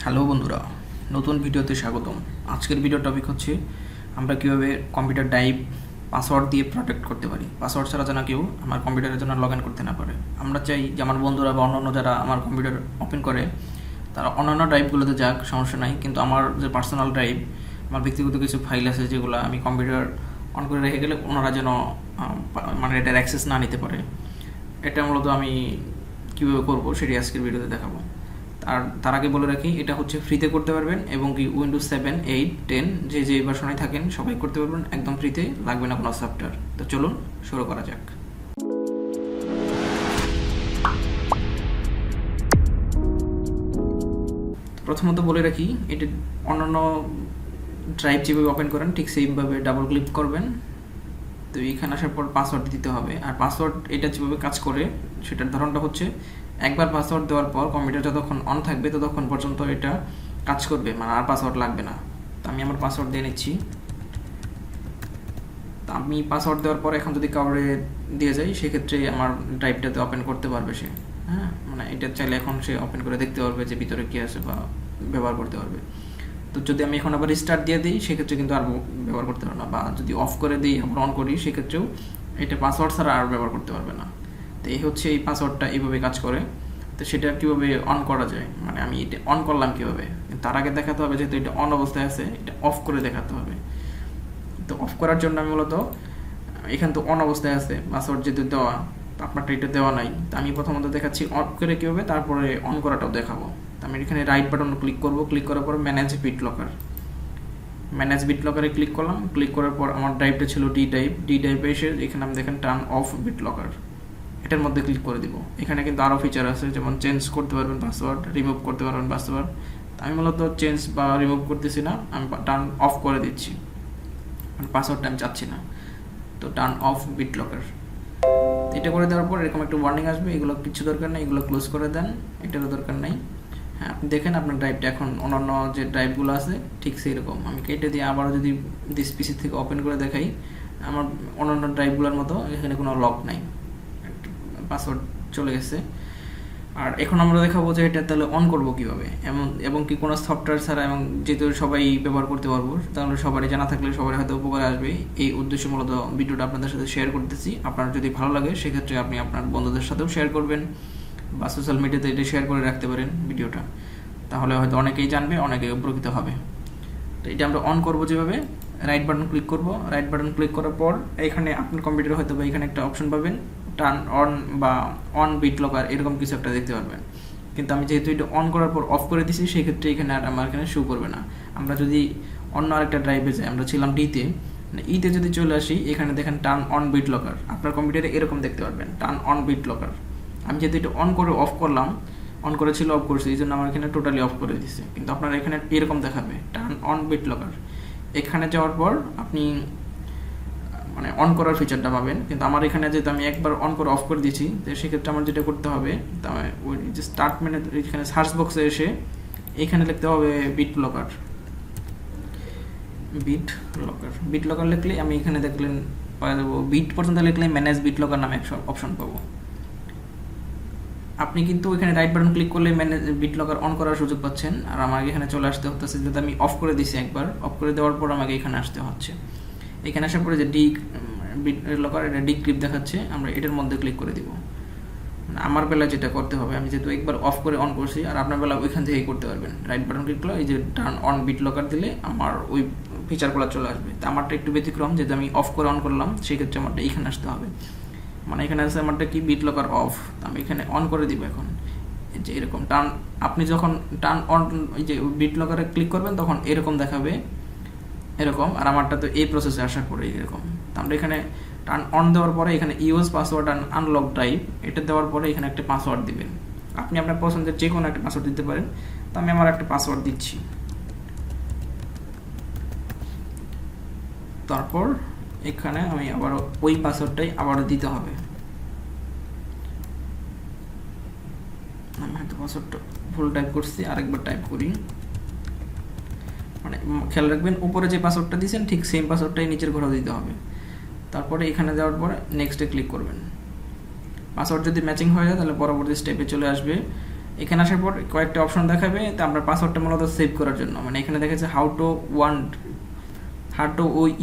Hello বন্ধুরা, নতুন ভিডিওতে স্বাগতম। আজকের ভিডিও টপিক হচ্ছে আমরা কীভাবে কম্পিউটার ড্রাইভ পাসওয়ার্ড দিয়ে প্রোটেক্ট করতে পারি। পাসওয়ার্ড ছাড়া যেন কেউ আমার কম্পিউটারের জন্য লগ ইন করতে না পারে। আমরা চাই যে আমার বন্ধুরা বা অন্যান্য যারা আমার কম্পিউটার ওপেন করে তারা অন্যান্য ড্রাইভগুলোতে যাক, সমস্যা নাই, কিন্তু আমার যে পার্সোনাল ড্রাইভ, আমার ব্যক্তিগত কিছু ফাইল আছে যেগুলো আমি কম্পিউটার অন করে রেখে গেলে ওনারা যেন মানে এটার অ্যাক্সেস না নিতে পারে। এটা মূলত আমি কীভাবে করবো সেটি আজকের ভিডিওতে দেখাবো। আর তার আগে বলে রাখি, এটা হচ্ছে ফ্রিতে করতে পারবেন এবং কি উইন্ডোজ 7, 8, 10 যে ভার্সনে থাকেন সবাই করতে পারবেন, একদম ফ্রিতে, লাগবে না কোনো সফটওয়্যার। তো চলুন শুরু করা যাক। প্রথমত বলে রাখি, এটা অন্যান্য ড্রাইভ যেভাবে ওপেন করেন ঠিক সেইভাবে ডাবল ক্লিক করবেন। তো এইখানে আসার পর পাসওয়ার্ড দিতে হবে। আর পাসওয়ার্ড এটা যেভাবে কাজ করে সেটার ধরনটা হচ্ছে, একবার পাসওয়ার্ড দেওয়ার পর কম্পিউটার যতক্ষণ অন থাকবে ততক্ষণ পর্যন্ত এটা কাজ করবে, মানে আর পাসওয়ার্ড লাগবে না। তো আমি আমার পাসওয়ার্ড দিয়ে নিচ্ছি। তো আমি পাসওয়ার্ড দেওয়ার পর এখন যদি কাউরে দিয়ে যাই সেক্ষেত্রে আমার ড্রাইভটাতে ওপেন করতে পারবে সে। হ্যাঁ, মানে এটা চাইলে এখন সে ওপেন করে দেখতে পারবে যে ভিতরে কী আছে বা ব্যবহার করতে পারবে। তো যদি আমি এখন আবার রিস্টার্ট দিয়ে দিই সেক্ষেত্রে কিন্তু আর ব্যবহার করতে পারবে না, বা যদি অফ করে দিই আবার অন করি সেক্ষেত্রেও এটা পাসওয়ার্ড ছাড়া আর ব্যবহার করতে পারবে না। তো এই হচ্ছে এই পাসওয়ার্ডটা এইভাবে কাজ করে। তো সেটা কীভাবে অন করা যায়, মানে আমি এটা অন করলাম কীভাবে, তার আগে দেখাতে হবে যেহেতু এটা অন অবস্থায় আছে, এটা অফ করে দেখাতে হবে। তো অফ করার জন্য আমি মূলত এখানে তো অন অবস্থায় আছে, পাসওয়ার্ড যেহেতু দেওয়া, আপনারটা এটা দেওয়া নাই। তো আমি প্রথমত দেখাচ্ছি অফ করে কীভাবে, তারপরে অন করাটাও দেখাবো। তো আমি এখানে রাইট বাটন ক্লিক করব, ক্লিক করার পর ম্যানেজ বিটলকারে ক্লিক করলাম। ক্লিক করার পর আমার ড্রাইভটা ছিল ডি ড্রাইভে এসে এখানে আমি দেখেন টার্ন অফ বিটলকার, এটার মধ্যে ক্লিক করে দিব। এখানে কিন্তু আরও ফিচার আছে, যেমন চেঞ্জ করতে পারবেন পাসওয়ার্ড, রিমুভ করতে পারবেন পাসওয়ার্ড। আমি মূলত চেঞ্জ বা রিমুভ করতেছি না, আমি টার্ন অফ করে দিচ্ছি, মানে পাসওয়ার্ডটা আমি চাচ্ছি না। তো টার্ন অফ বিটলকার এটা করে দেওয়ার পর এরকম একটা ওয়ার্নিং আসবে, এগুলো কিছু দরকার নেই, এগুলো ক্লোজ করে দেন, এটারও দরকার নেই। হ্যাঁ, আপনি দেখেন আপনার ড্রাইভটা এখন অন্যান্য যে ড্রাইভগুলো আছে ঠিক সেই রকম। আমি কেটে দিয়ে আবারও যদি দিস পিসি থেকে ওপেন করে দেখাই, আমার অন্যান্য ড্রাইভগুলোর মতো এখানে কোনো লক নাই, পাসওয়ার্ড চলে গেছে। আর এখন আমরা দেখাবো যে এটা তাহলে অন করবো কীভাবে, এবং কি কোনো সফটওয়্যার ছাড়া, এবং যেহেতু সবাই ব্যবহার করতে পারবো, তাহলে সবারই জানা থাকলে সবার হয়তো উপকার আসবে। এই উদ্দেশ্যে মূলত ভিডিওটা আপনাদের সাথে শেয়ার করতেছি। আপনার যদি ভালো লাগে সেক্ষেত্রে আপনি আপনার বন্ধুদের সাথেও শেয়ার করবেন, বা সোশ্যাল মিডিয়াতে এটা শেয়ার করে রাখতে পারেন ভিডিওটা, তাহলে হয়তো অনেকেই জানবে, অনেকেই উপকৃত হবে। তো এটা আমরা অন করবো যেভাবে, রাইট বাটন ক্লিক করব। রাইট বাটন ক্লিক করার পর এখানে আপনার কম্পিউটার হয়তো বা এখানে একটা অপশন পাবেন, টার্ন অন বা অন বিটলকার, এরকম কিছু একটা দেখতে পারবেন। কিন্তু আমি যেহেতু এটা অন করার পর অফ করে দিছি সেই ক্ষেত্রে এখানে আর আমার এখানে শো করবে না। আমরা যদি অন্য আরেকটা ড্রাইভে যাই, আমরা ছিলাম ইতে যদি চলে আসি, এখানে দেখেন টার্ন অন বিটলকার, আপনার কম্পিউটারে এরকম দেখতে পারবেন, টার্ন অন বিটলকার। আমি যেহেতু এটা অন করে অফ করলাম, অন করেছিল অফ করছি, এই জন্য আমার এখানে টোটালি অফ করে দিচ্ছে, কিন্তু আপনার এখানে এরকম দেখাবে টার্ন অন বিটলকার। এখানে যাওয়ার পর আপনি মানে অন করার ফিচারটা পাবেন, কিন্তু আমার এখানে যেহেতু আমি একবার অন করে অফ করে দিয়েছি, তো সেক্ষেত্রে আমার যেটা করতে হবে, ওই যে স্টার্ট মেনু, এখানে সার্চ বক্সে এসে এখানে লিখতে হবে বিটলকার লিখলে আমি এখানে দেখলেন পাওয়া যাবো, বিট পর্যন্ত লিখলে ম্যানেজ বিটলকার নামে একটা অপশন পাবো। আপনি কিন্তু এখানে রাইট বাটন ক্লিক করলে ম্যানেজ বিটলকার অন করার সুযোগ পাচ্ছেন, আর আমাকে এখানে চলে আসতে হচ্ছে যেহেতু আমি অফ করে দিয়েছি একবার। অফ করে দেওয়ার পর আমাকে এখানে আসতে হচ্ছে। এখানে আসার পরে যে বিটলকার, এটা ডিক্রিপ্ট দেখাচ্ছে, আমরা এটার মধ্যে ক্লিক করে দিব। আমার বেলা যেটা করতে হবে, আমি যেহেতু একবার অফ করে অন করছি, আর আপনার বেলা ওইখান থেকেই করতে পারবেন। রাইট বাটন ক্লিক করলে এই যে টার্ন অন বিটলকার দিলে আমার ওই ফিচারগুলো চলে আসবে। তো আমারটা একটু ব্যতিক্রম, যেহেতু আমি অফ করে অন করলাম সেক্ষেত্রে আমারটা এখানে আসতে হবে, মানে এখানে আছে আমারটা কি বিটলকার অফ। আমি এখানে অন করে দিব। এখন যে এরকম টার্ন, আপনি যখন টার্ন অন এই যে বিটলকারে ক্লিক করবেন তখন এরকম দেখাবে, এরকম। আর আমারটা তো এই প্রসেসে আসার পরে এরকম। তো আমরা এখানে টার্ন অন দেওয়ার পরে এখানে use password and unlock drive, এটা দেওয়ার পরে এখানে একটা পাসওয়ার্ড দিবেন। আপনি আপনার পছন্দের যে কোনো একটা পাসওয়ার্ড দিতে পারেন। তো আমি আমার একটা পাসওয়ার্ড দিচ্ছি। তারপর এখানে আমি আবারও ওই পাসওয়ার্ডটাই আবারও দিতে হবে। আমি হয়তো পাসওয়ার্ডটা ভুল টাইপ করছি, আরেকবার টাইপ করি। মানে খেয়াল রাখবেন, উপরে যে পাসওয়ার্ডটা দিয়েছেন ঠিক সেম পাসওয়ার্ডটাই নিচের ঘরেও দিতে হবে। তারপরে এখানে যাওয়ার পরে নেক্সটে ক্লিক করবেন। পাসওয়ার্ড যদি ম্যাচিং হয়ে যায় তাহলে পরবর্তী স্টেপে চলে আসবে, এখানে আসার পর কয়েকটা অপশন দেখাবে, তো আমরা পাসওয়ার্ডটা মূলত সেভ করার জন্য, মানে এখানে দেখাচ্ছে how to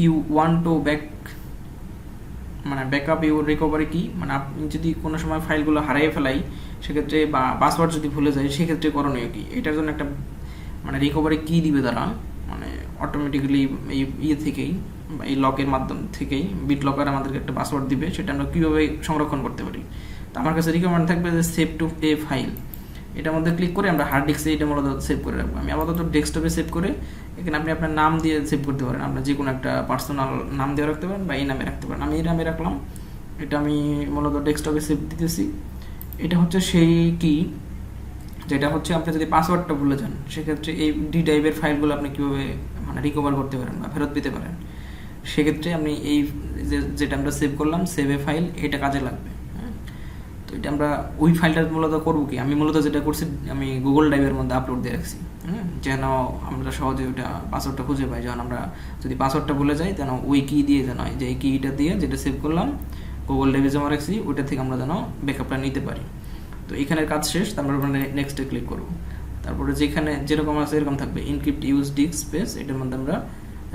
you want to backup your recovery কি, মানে আপনি যদি কোনো সময় ফাইলগুলো হারিয়ে ফেলাই সেক্ষেত্রে, বা পাসওয়ার্ড যদি ভুলে যায় সেক্ষেত্রে করণীয় কি। এটার জন্য একটা রিকভারি কি দিবে তারা, অটোমেটিক্যালি এই থেকেই বা এই লকের মাধ্যম থেকেই BitLocker আমাদেরকে একটা পাসওয়ার্ড দিবে, সেটা আমরা কীভাবে সংরক্ষণ করতে পারি। তো আমার কাছে রিকমেন্ড থাকবে যে সেভ টু এ ফাইল, এটার মধ্যে ক্লিক করে আমরা হার্ড ডিস্কে এটা মূলত সেভ করে রাখবো। আমি আপাতত ডেস্কটপে সেভ করে, এখানে আপনি আপনার নাম দিয়ে সেভ করতে পারেন, আপনার যে কোনো একটা পার্সোনাল নাম দিয়ে রাখতে পারেন বা এই নামে রাখতে পারেন। আমি এই নামে রাখলাম, এটা আমি মূলত ডেস্কটপে সেভ দিতেছি। এটা হচ্ছে সেই কি, যেটা হচ্ছে আপনি যদি পাসওয়ার্ডটা ভুলে যান সেক্ষেত্রে এই ডি টাইপের ফাইলগুলো আপনি কীভাবে রিকভার করতে পারেন বা ফেরত পেতে পারেন। সেক্ষেত্রে আপনি এই যেটা আমরা সেভ করলাম সেভ এ ফাইল, এটা কাজে লাগবে। তো এটা আমরা ওই ফাইলটা মূলত করবো কি, আমি মূলত যেটা করছি আমি গুগল ড্রাইভের মধ্যে আপলোড দিয়ে রাখছি, যেন আমরা সহজে ওইটা পাসওয়ার্ডটা খুঁজে পাই। যেন আমরা যদি পাসওয়ার্ডটা ভুলে যাই যেন ওই কি দিয়ে যেন যে এই কিটা দিয়ে যেটা সেভ করলাম গুগল ড্রাইভে জমা রাখছি ওইটা থেকে আমরা যেন ব্যাকআপটা নিতে পারি। তো এখানের কাজ শেষ, তারপরে আমরা নেক্সটে ক্লিক করব। তারপরে যেখানে যেরকম আছে এরকম থাকবে ইনক্রিপ্ট ইউজ ডিস্ক স্পেস, এটার মধ্যে আমরা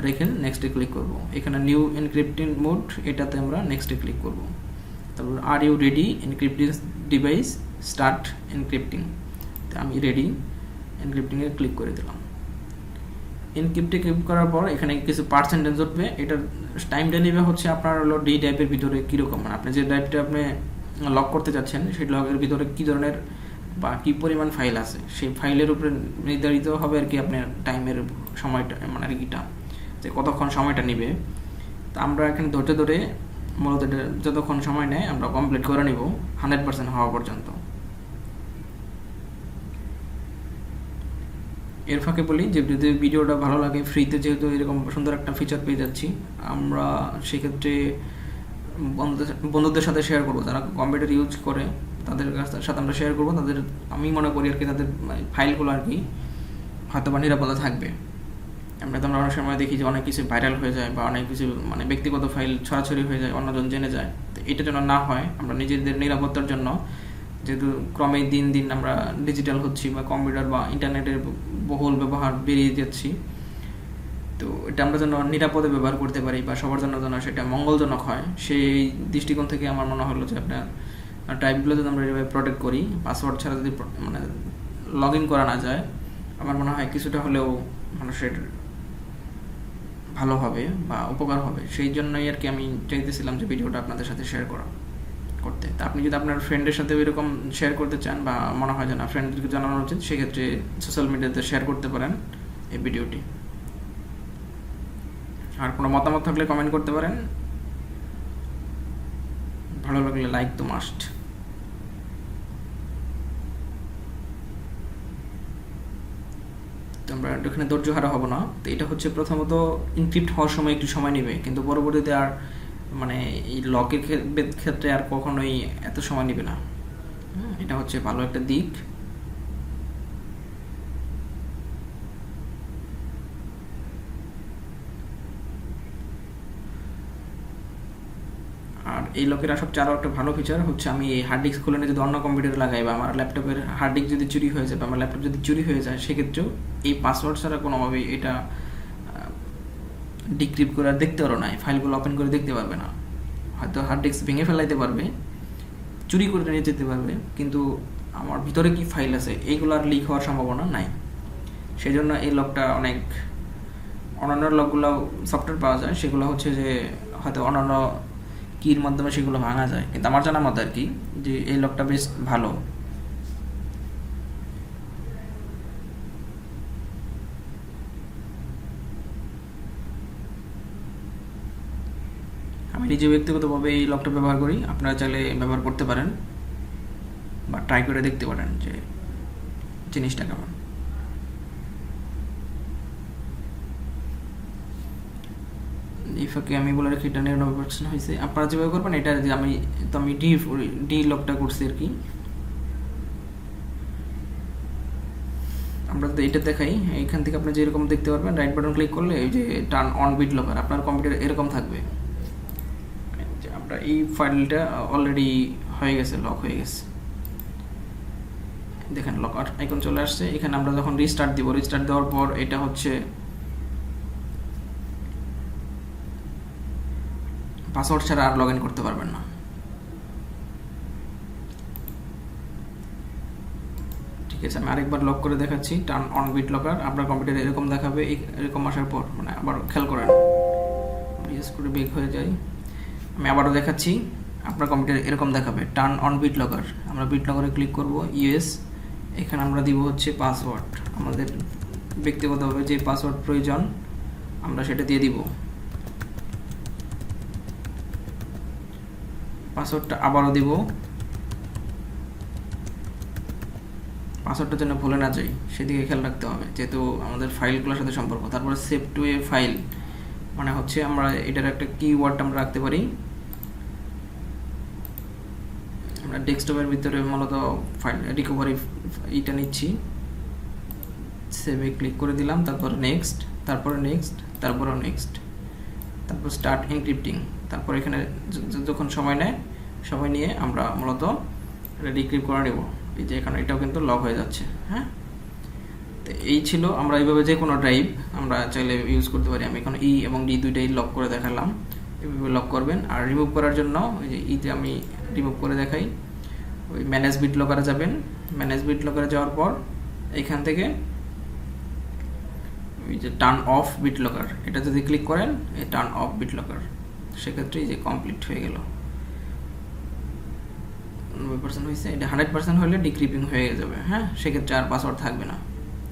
রেখে নেক্সটে ক্লিক করব। এখানে নিউ এনক্রিপ্টিং মোড, এটাতে আমরা নেক্সটে ক্লিক করব। তারপর are you ready encrypt device start encrypting, তো আমি রেডি এনক্রিপ্টিংয়ে ক্লিক করে দিলাম। এনক্রিপ্টে ক্লিক করার পর এখানে কিছু পার্সেন্টেজ উঠবে, এটার টাইমটা নেবে হচ্ছে আপনার হলো ডি টাইপের ভিতরে কীরকম, আপনি যে টাইপটা আপনি লক করতে চাচ্ছেন সেই লকের ভিতরে কী ধরনের বা কী পরিমাণ ফাইল আছে সেই ফাইলের উপরে নির্ধারিত হবে আর কি আপনার টাইমের সময়টা, আর কিটা যে কতক্ষণ সময়টা নেবে। তা আমরা এখানে ধরতে ধরে মূলত যতক্ষণ সময় নেয় আমরা কমপ্লিট করে নিব 100% হওয়া পর্যন্ত। এর ফাঁকে বলি যে যদি ভিডিওটা ভালো লাগে, ফ্রিতে যেহেতু এরকম সুন্দর একটা ফিচার পেয়ে যাচ্ছি, আমরা সেক্ষেত্রে বন্ধুদের সাথে শেয়ার করবো, যারা কম্পিউটার ইউজ করে তাদের সাথে আমরা শেয়ার করবো। তাদের আমি মনে করি আর কি তাদের ফাইলগুলো আর কি হয়তো বা নিরাপদে থাকবে। আমরা অনেক সময় দেখি যে অনেক কিছু ভাইরাল হয়ে যায় বা অনেক কিছু ব্যক্তিগত ফাইল ছড়াছড়ি হয়ে যায়, অন্যজন জেনে যায়। তো এটা যেন না হয়, আমরা নিজেদের নিরাপত্তার জন্য, যেহেতু ক্রমে দিন দিন আমরা ডিজিটাল হচ্ছি বা কম্পিউটার বা ইন্টারনেটের বহুল ব্যবহার বেরিয়ে যাচ্ছি, তো এটা আমরা যেন নিরাপদে ব্যবহার করতে পারি বা সবার জন্য যেন সেটা মঙ্গলজনক হয়, সেই দৃষ্টিকোণ থেকে আমার মনে হলো যে আপনার টাইপগুলো যদি আমরা এভাবে প্রোটেক্ট করি, পাসওয়ার্ড ছাড়া যদি লগ ইন করা না যায়, আমার মনে হয় কিছুটা হলেও মানুষের ভালো হবে বা উপকার হবে। সেই জন্যই আর কি আমি চাইতেছিলাম যে ভিডিওটা আপনাদের সাথে শেয়ার করতে। তা আপনি যদি আপনার ফ্রেন্ডের সাথে এরকম শেয়ার করতে চান বা মনে হয় যে না ফ্রেন্ডদেরকে জানানো উচিত, সেক্ষেত্রে সোশ্যাল মিডিয়াতে শেয়ার করতে পারেন এই ভিডিওটি। আর কোনো মতামত থাকলে কমেন্ট করতে পারেন, ভালো লাগলে লাইক তো মাস্ট। তো আমরা এখানে ধৈর্য হারা হব না। তো এটা হচ্ছে প্রথমত ইনক্রিপ্ট হওয়ার সময় একটু সময় নেবে, কিন্তু পরবর্তীতে আর এই লকের ক্ষেত্রে আর কখনোই এত সময় নেবে না। এটা হচ্ছে ভালো একটা দিক। আর এই লকের সবচেয়ে আরও একটা ভালো ফিচার হচ্ছে আমি এই হার্ড ডিস্ক খুলে নিয়ে যদি অন্য কম্পিউটারে লাগাই বা আমার ল্যাপটপের হার্ড ডিস্ক যদি চুরি হয়ে যায় বা আমার ল্যাপটপ যদি চুরি হয়ে যায়, সেক্ষেত্রেও এই পাসওয়ার্ড ছাড়া কোনোভাবেই এটা ডিক্রিপ্ট করে আর দেখতে পারো না, ফাইলগুলো ওপেন করে দেখতে পারবে না। হয়তো হার্ড ডিস্ক ভেঙে ফেলাইতে পারবে, চুরি করে নিয়ে যেতে পারবে, কিন্তু আমার ভিতরে কি ফাইল আছে এইগুলো আর লিক হওয়ার সম্ভাবনা নাই। সেই জন্য এই লকটা অন্যান্য লকগুলো সফটওয়্যার পাওয়া যায়, সেগুলো হচ্ছে যে হয়তো অন্যান্য কির মাধ্যমে সেগুলো ভাঙা যায়, কিন্তু আমার জানা মতো আর কি যে এই লকটা বেশ ভালো। আমি নিজে ব্যক্তিগতভাবে এই লকটা ব্যবহার করি, আপনারা চাইলে ব্যবহার করতে পারেন বা ট্রাই করে দেখতে পারেন যে জিনিসটা কেমন। এই ফাঁকে আমি বলে রাখি এটা 99% হয়েছে। আপনারা যেভাবে করবেন এটা যে আমি ডি লকটা করছি আর কি। আমরা তো এটা দেখাই, এইখান থেকে আপনি যেরকম দেখতে পারবেন, রাইট বাটন ক্লিক করলে এই যে টার্ন অন BitLocker আপনার কম্পিউটারে এরকম থাকবে যে আমরা এই ফাইলটা অলরেডি হয়ে গেছে, লক হয়ে গেছে। দেখেন লক আইকন চলে আসছে। এখানে আমরা যখন রিস্টার্ট দিব, রিস্টার্ট দেওয়ার পর এটা হচ্ছে পাসওয়ার্ড ছাড়া আর লগ ইন করতে পারবেন না। ঠিক আছে, আমি আরেকবার লক করে দেখাচ্ছি। টার্ন অন BitLocker, আপনার কম্পিউটারে এরকম দেখাবে। এরকম আসার পর মানে আবার খেয়াল করেন, ইউজ করে বেক হয়ে যায়। আমি আবারও দেখাচ্ছি, আপনার কম্পিউটারে এরকম দেখাবে টার্ন অন BitLocker। আমরা BitLocker'ে ক্লিক করব, ইয়েস। এখানে আমরা দিব হচ্ছে পাসওয়ার্ড, আমাদের ব্যক্তিগতভাবে যে পাসওয়ার্ড প্রয়োজন আমরা সেটা দিয়ে দিব। পাসওয়ার্ডটা আবারও দিব, পাসওয়ার্ডটা যেন ভুলে না যাই সেদিকে খেয়াল রাখতে হবে, যেহেতু আমাদের ফাইলগুলোর সাথে সম্পর্ক। তারপরে সেভ টু এ ফাইল, মানে হচ্ছে আমরা এটার একটা কিওয়ার্ড আমরা রাখতে পারি। আমরা ডেস্কটপের ভিতরে মূলত ফাইল রিকভারি এটা নিচ্ছি, সেভে ক্লিক করে দিলাম, তারপর নেক্সট, তারপরে নেক্সট, তারপরে নেক্সট, তারপর স্টার্ট এনক্রিপ্টিং। তারপর এখানে যখন সময় নেয়, সময় নিয়ে আমরা মূলত এটা ডিক্রিপ্ট করে নেব। এই যে এখানে এটাও কিন্তু লক হয়ে যাচ্ছে। হ্যাঁ, তো এই ছিল, আমরা এইভাবে যে কোনো ড্রাইভ আমরা চাইলে ইউজ করতে পারি। আমি এখন ই এবং ডি দুইটাই লক করে দেখালাম, এইভাবে লক করবেন। আর রিমুভ করার জন্য ওই যে ইতে আমি রিমুভ করে দেখাই, ওই ম্যানেজ BitLocker'ে যাবেন। ম্যানেজ BitLocker'ে যাওয়ার পর এখান থেকে ওই যে টার্ন অফ BitLocker, এটা যদি ক্লিক করেন, এই টার্ন অফ BitLocker, সেক্ষেত্রে এই যে কমপ্লিট হয়ে গেল। 90% হয়েছে, এটা 100% হলে ডিক্রিপিং হয়ে যাবে। হ্যাঁ, সেক্ষেত্রে আর পাসওয়ার্ড থাকবে না।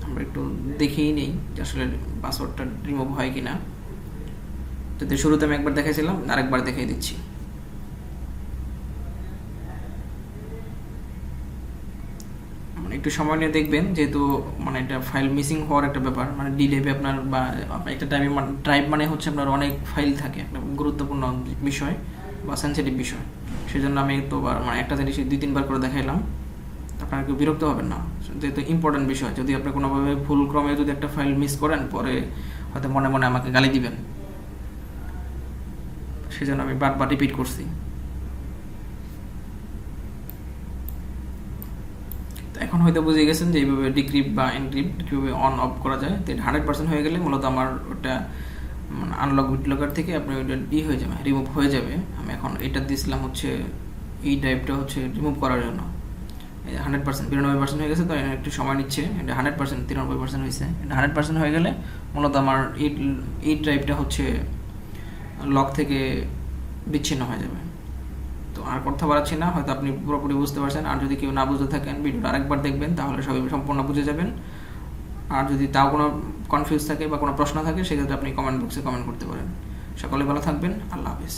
আমরা একটু দেখেই নেই যে আসলে পাসওয়ার্ডটা রিমুভ হয় কিনা। যদি শুরুতে আমি একবার দেখাইছিলাম, আরেকবার দেখাই দিচ্ছি। মানে একটু সময় নিয়ে দেখবেন, যেহেতু মানে এটা ফাইল মিসিং হওয়ার একটা ব্যাপার, মানে ডি ড্রাইভে আপনার বা একটা ড্রাইভ মানে হচ্ছে আপনার অনেক ফাইল থাকে, একটা গুরুত্বপূর্ণ বিষয় বা সেন্সিটিভ বিষয়। সেই জন্য আমি তো মানে একটা জিনিস 2-3 বার করে দেখাইলাম, আপনারা কেউ বিরক্ত হবেন না, যেহেতু ইম্পর্টেন্ট বিষয়। যদি আপনি কোনোভাবে ভুল ক্রমে যদি একটা ফাইল মিস করেন, পরে হয়তো মনে মনে আমাকে গালি দিবেন, সেই জন্য আমি বারবার রিপিট করছি। এখন হয়তো বুঝে গেছেন যে এইভাবে ডিক্রিপ্ট বা এনক্রিপ্ট কীভাবে অন অফ করা যায়। তো 100% হয়ে গেলে মূলত আমার ওটা মানে আনলক BitLocker থেকে আপনি ওইটা হয়ে যাবে, রিমুভ হয়ে যাবে। আমি এখন এটা দিয়েছিলাম হচ্ছে এই ড্রাইভটা হচ্ছে রিমুভ করার জন্য। 100% 92% হয়ে গেছে, তো একটু সময় নিচ্ছে। এটা 100% 93% হয়েছে। এটা 100% হয়ে গেলে মূলত আমার এই ড্রাইভটা হচ্ছে লক থেকে বিচ্ছিন্ন হয়ে যাবে। তো আর কথা বাড়াচ্ছি না, হয়তো আপনি পুরোপুরি বুঝতে পারছেন। আর যদি কেউ না বুঝতে থাকেন, ভিডিওটা আরেকবার দেখবেন, তাহলে সবাই সম্পূর্ণ বুঝে যাবেন। আর যদি তাও কোনো কনফিউজ থাকে বা কোনো প্রশ্ন থাকে, সেক্ষেত্রে আপনি কমেন্ট বক্সে কমেন্ট করতে পারেন। সকলে ভালো থাকবেন, আল্লাহ হাফেজ।